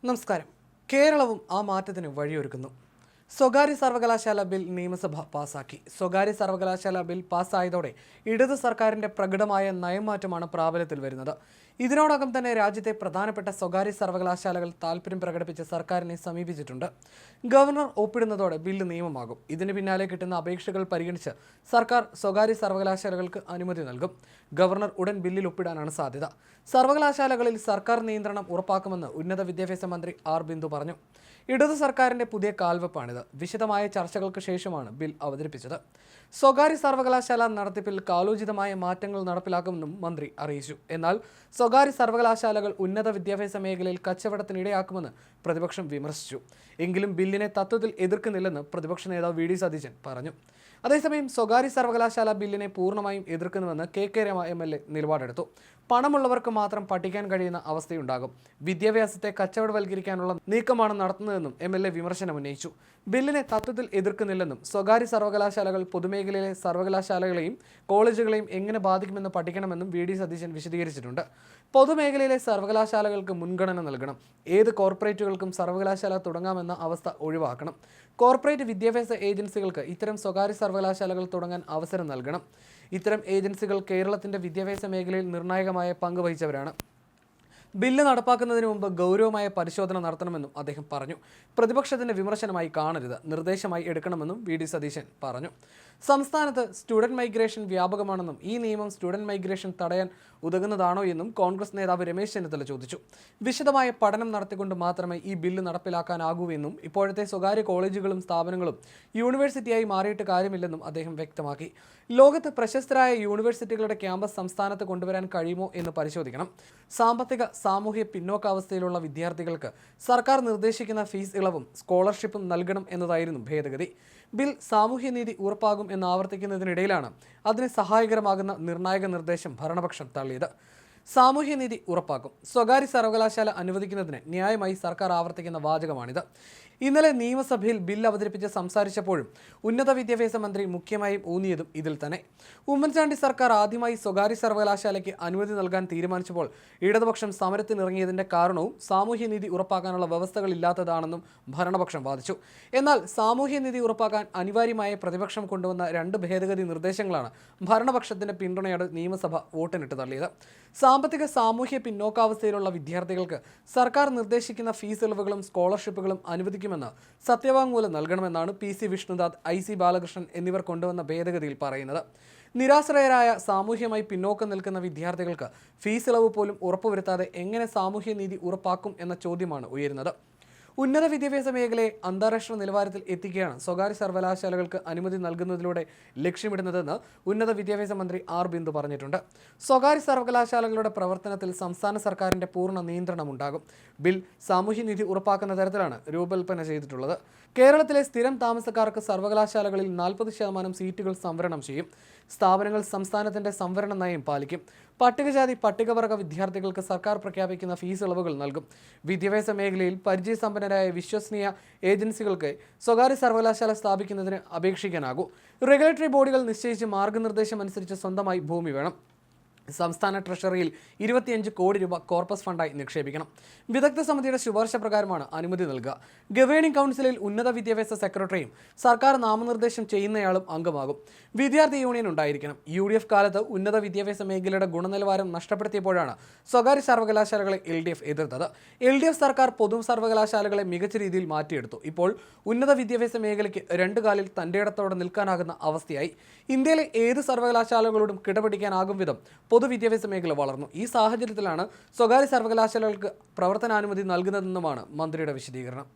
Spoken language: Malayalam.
നമസ്കാരം. കേരളവും ആ മാറ്റത്തിന് വഴിയൊരുക്കുന്നു. സ്വകാര്യ സർവകലാശാല ബിൽ നിയമസഭ പാസാക്കി. സ്വകാര്യ സർവകലാശാല ബിൽ പാസ്സായതോടെ ഇടത് സർക്കാരിന്റെ പ്രകടമായ നയമാറ്റമാണ് പ്രാബല്യത്തിൽ വരുന്നത്. ഇതിനോടകം തന്നെ രാജ്യത്തെ പ്രധാനപ്പെട്ട സ്വകാര്യ സർവകലാശാലകൾ താൽപര്യം പ്രകടിപ്പിച്ച് സർക്കാരിനെ സമീപിച്ചിട്ടുണ്ട്. Governor ഒപ്പിടുന്നതോടെ bill നിയമമാകും. ഇതിന് പിന്നാലെ കിട്ടുന്ന അപേക്ഷകൾ പരിഗണിച്ച് സർക്കാർ സ്വകാര്യ സർവകലാശാലകൾക്ക് അനുമതി നൽകും. ഗവർണർ ഉടൻ ബില്ലിൽ ഒപ്പിടാനാണ് സാധ്യത. സർവകലാശാലകളിൽ സർക്കാർ നിയന്ത്രണം ഉറപ്പാക്കുമെന്ന് ഉന്നത വിദ്യാഭ്യാസ മന്ത്രി ആർ ബിന്ദു പറഞ്ഞു. ഇടതു സർക്കാരിന്റെ പുതിയ കാൽവെപ്പാണിത്. വിശദമായ ചർച്ചകൾക്ക് ശേഷമാണ് ബിൽ അവതരിപ്പിച്ചത്. സ്വകാര്യ സർവകലാശാല നടത്തിപ്പിൽ കാലോചിതമായ മാറ്റങ്ങൾ നടപ്പിലാക്കുമെന്നും മന്ത്രി അറിയിച്ചു. എന്നാൽ സ്വകാര്യ സർവകലാശാലകൾ ഉന്നത വിദ്യാഭ്യാസ മേഖലയിൽ കച്ചവടത്തിനിടയാക്കുമെന്ന് പ്രതിപക്ഷം വിമർശിച്ചു. എങ്കിലും ബില്ലിനെ തത്വത്തിൽ എതിർക്കുന്നില്ലെന്ന് പ്രതിപക്ഷ നേതാവ് വി ഡി സതീശൻ പറഞ്ഞു. അതേസമയം സ്വകാര്യ സർവകലാശാല ബില്ലിനെ പൂർണ്ണമായും എതിർക്കുന്നുവെന്ന് കെ രമ MLA നിലപാടെടുത്തു. പണമുള്ളവർക്ക് മാത്രം പഠിക്കാൻ കഴിയുന്ന അവസ്ഥയുണ്ടാകും. വിദ്യാഭ്യാസത്തെ കച്ചവടവൽക്കരിക്കാനുള്ള നീക്കമാണ് നടത്തുന്നതെന്നും MLA വിമർശനമുന്നയിച്ചു. ബില്ലിനെ തത്വത്തിൽ എതിർക്കുന്നില്ലെന്നും സ്വകാര്യ സർവകലാശാലകൾ പൊതുമേഖലയിലെ സർവകലാശാലകളെയും കോളേജുകളെയും എങ്ങനെ ബാധിക്കുമെന്ന് പഠിക്കണമെന്നും വി ഡി സതീശൻ വിശദീകരിച്ചിട്ടുണ്ട്. പൊതുമേഖലയിലെ സർവകലാശാലകൾക്ക് മുൻഗണന നൽകണം. ഏത് കോർപ്പറേറ്റുകൾക്കും സർവകലാശാല തുടങ്ങാമെന്ന അവസ്ഥ ഒഴിവാക്കണം. കോർപ്പറേറ്റ് വിദ്യാഭ്യാസ ഏജൻസികൾക്ക് ഇത്തരം സ്വകാര്യ സർവകലാശാലകൾ തുടങ്ങാൻ അവസരം നൽകണം. ഇത്തരം ഏജൻസികൾ കേരളത്തിന്റെ വിദ്യാഭ്യാസ മേഖലയിൽ നിർണായകമായ പങ്ക് വഹിച്ചവരാണ്. ബില്ല് നടപ്പാക്കുന്നതിന് മുമ്പ് ഗൗരവമായ പരിശോധന നടത്തണമെന്നും അദ്ദേഹം പറഞ്ഞു. പ്രതിപക്ഷത്തിന്റെ വിമർശനമായി കാണരുത്, നിർദ്ദേശമായി എടുക്കണമെന്നും വി ഡി സതീശൻ പറഞ്ഞു. സംസ്ഥാനത്ത് സ്റ്റുഡന്റ് മൈഗ്രേഷൻ വ്യാപകമാണെന്നും ഈ നിയമം സ്റ്റുഡന്റ് മൈഗ്രേഷൻ തടയാൻ ഉതകുന്നതാണോ എന്നും കോൺഗ്രസ് നേതാവ് രമേശ് ചെന്നിത്തല ചോദിച്ചു. വിശദമായ പഠനം നടത്തിക്കൊണ്ട് മാത്രമേ ഈ ബില്ല് നടപ്പിലാക്കാനാകൂ എന്നും ഇപ്പോഴത്തെ സ്വകാര്യ കോളേജുകളും സ്ഥാപനങ്ങളും യൂണിവേഴ്സിറ്റിയായി മാറിയിട്ട് കാര്യമില്ലെന്നും അദ്ദേഹം വ്യക്തമാക്കി. ലോകത്ത് പ്രശസ്തരായ യൂണിവേഴ്സിറ്റികളുടെ ക്യാമ്പസ് സംസ്ഥാനത്ത് കൊണ്ടുവരാൻ കഴിയുമോ എന്ന് പരിശോധിക്കണം. സാമ്പത്തിക സാമൂഹ്യ പിന്നോക്കാവസ്ഥയിലുള്ള വിദ്യാർത്ഥികൾക്ക് സർക്കാർ നിർദ്ദേശിക്കുന്ന ഫീസ് ഇളവും സ്കോളർഷിപ്പും നൽകണം എന്നതായിരുന്നു ഭേദഗതി. ബിൽ സാമൂഹ്യനീതി ഉറപ്പാകും എന്ന് ആവർത്തിക്കുന്നതിനിടയിലാണ് അതിന് സഹായകരമാകുന്ന നിർണായക നിർദ്ദേശം ഭരണപക്ഷം തള്ളിയത്. സാമൂഹ്യനീതി ഉറപ്പാക്കും. സ്വകാര്യ സർവകലാശാല അനുവദിക്കുന്നതിന് ന്യായമായി സർക്കാർ ആവർത്തിക്കുന്ന വാചകമാണിത്. ഇന്നലെ നിയമസഭയിൽ ബിൽ അവതരിപ്പിച്ച് സംസാരിച്ചപ്പോഴും ഉന്നത വിദ്യാഭ്യാസ മന്ത്രി മുഖ്യമായും ഊന്നിയതും ഇതിൽ തന്നെ. ഉമ്മൻചാണ്ടി സർക്കാർ ആദ്യമായി സ്വകാര്യ സർവകലാശാലയ്ക്ക് അനുമതി നൽകാൻ തീരുമാനിച്ചപ്പോൾ ഇടതുപക്ഷം സമരത്തിനിറങ്ങിയതിന്റെ കാരണവും സാമൂഹ്യനീതി ഉറപ്പാക്കാനുള്ള വ്യവസ്ഥകളില്ലാത്തതാണെന്നും ഭരണപക്ഷം വാദിച്ചു. എന്നാൽ സാമൂഹ്യനീതി ഉറപ്പാക്കാൻ അനിവാര്യമായ പ്രതിപക്ഷം കൊണ്ടുവന്ന 2 ഭേദഗതി നിർദ്ദേശങ്ങളാണ് ഭരണപക്ഷത്തിന്റെ പിന്തുണയോടെ നിയമസഭ വോട്ടിനിട്ട് തള്ളിയത്. സാമ്പത്തിക സാമൂഹ്യ പിന്നോക്കാവസ്ഥയിലുള്ള വിദ്യാർത്ഥികൾക്ക് സർക്കാർ നിർദ്ദേശിക്കുന്ന ഫീസ് ഇളവുകളും സ്കോളർഷിപ്പുകളും അനുവദിക്കുമെന്ന് സത്യവാങ്മൂലം നൽകണമെന്നാണ് PC വിഷ്ണുദാസ്, IC ബാലകൃഷ്ണൻ എന്നിവർ കൊണ്ടുവന്ന ഭേദഗതിയിൽ പറയുന്നത്. നിരാശ്രയരായ സാമൂഹ്യമായി പിന്നോക്കം നിൽക്കുന്ന വിദ്യാർത്ഥികൾക്ക് ഫീസ് ഇളവ് പോലും ഉറപ്പുവരുത്താതെ എങ്ങനെ സാമൂഹ്യനീതി ഉറപ്പാക്കും എന്ന ചോദ്യമാണ് ഉയരുന്നത്. ഉന്നത വിദ്യാഭ്യാസ മേഖലയെ അന്താരാഷ്ട്ര നിലവാരത്തിൽ എത്തിക്കുകയാണ് സ്വകാര്യ സർവകലാശാലകൾക്ക് അനുമതി നൽകുന്നതിലൂടെ ലക്ഷ്യമിടുന്നതെന്ന് ഉന്നത വിദ്യാഭ്യാസ മന്ത്രി ആർ ബിന്ദു പറഞ്ഞിട്ടുണ്ട്. സ്വകാര്യ സർവകലാശാലകളുടെ പ്രവർത്തനത്തിൽ സംസ്ഥാന സർക്കാരിന്റെ പൂർണ്ണ നിയന്ത്രണമുണ്ടാകും. ബിൽ സാമൂഹ്യനീതി ഉറപ്പാക്കുന്ന തരത്തിലാണ് രൂപകൽപ്പന ചെയ്തിട്ടുള്ളത്. കേരളത്തിലെ സ്ഥിരം താമസക്കാർക്ക് സർവകലാശാലകളിൽ 40% സീറ്റുകൾ സംവരണം ചെയ്യും. സ്ഥാപനങ്ങൾ സംസ്ഥാനത്തിന്റെ സംവരണ നയം പാലിക്കും. പട്ടികജാതി പട്ടികവർഗ വിദ്യാർത്ഥികൾക്ക് സർക്കാർ പ്രഖ്യാപിക്കുന്ന ഫീസ് ഇളവുകൾ നൽകും. വിദ്യാഭ്യാസ മേഖലയിൽ പരിചയസമ്പന്നരായ വിശ്വസനീയ ഏജൻസികൾക്ക് സ്വകാര്യ സർവകലാശാല സ്ഥാപിക്കുന്നതിന് അപേക്ഷിക്കാനാകൂ. റെഗുലേറ്ററി ബോഡികൾ നിശ്ചയിച്ച് മാർഗനിർദ്ദേശം അനുസരിച്ച് സ്വന്തമായി ഭൂമി വേണം. സംസ്ഥാന ട്രഷറിയിൽ 25 കോടി രൂപ കോർപ്പസ് ഫണ്ടായി നിക്ഷേപിക്കണം. വിദഗ്ധ സമിതിയുടെ ശുപാർശ പ്രകാരമാണ് അനുമതി നൽകുക. ഗവേണിംഗ് കൗൺസിലിൽ ഉന്നത വിദ്യാഭ്യാസ സെക്രട്ടറിയും സർക്കാർ നാമനിർദ്ദേശം ചെയ്യുന്നയാളും അംഗമാകും. വിദ്യാർത്ഥി യൂണിയൻ ഉണ്ടായിരിക്കണം. UDF കാലത്ത് ഉന്നത വിദ്യാഭ്യാസ മേഖലയുടെ ഗുണനിലവാരം നഷ്ടപ്പെടുത്തിയപ്പോഴാണ് സ്വകാര്യ സർവകലാശാലകളെ LDF എതിർത്തത്. LDF സർക്കാർ പൊതു സർവകലാശാലകളെ മികച്ച രീതിയിൽ മാറ്റിയെടുത്തു. ഇപ്പോൾ ഉന്നത വിദ്യാഭ്യാസ മേഖലയ്ക്ക് 2 കാലിൽ തന്റെ ഇടത്തോടെ നിൽക്കാനാകുന്ന അവസ്ഥയായി. ഇന്ത്യയിലെ ഏത് സർവകലാശാലകളോടും കിടപിടിക്കാനാകും വിധം പൊതുവിദ്യാഭ്യാസ മേഖല വളർന്നു. ഈ സാഹചര്യത്തിലാണ് സ്വകാര്യ സർവകലാശാലകൾക്ക് പ്രവർത്തനാനുമതി നൽകുന്നതെന്നുമാണ് മന്ത്രിയുടെ വിശദീകരണം.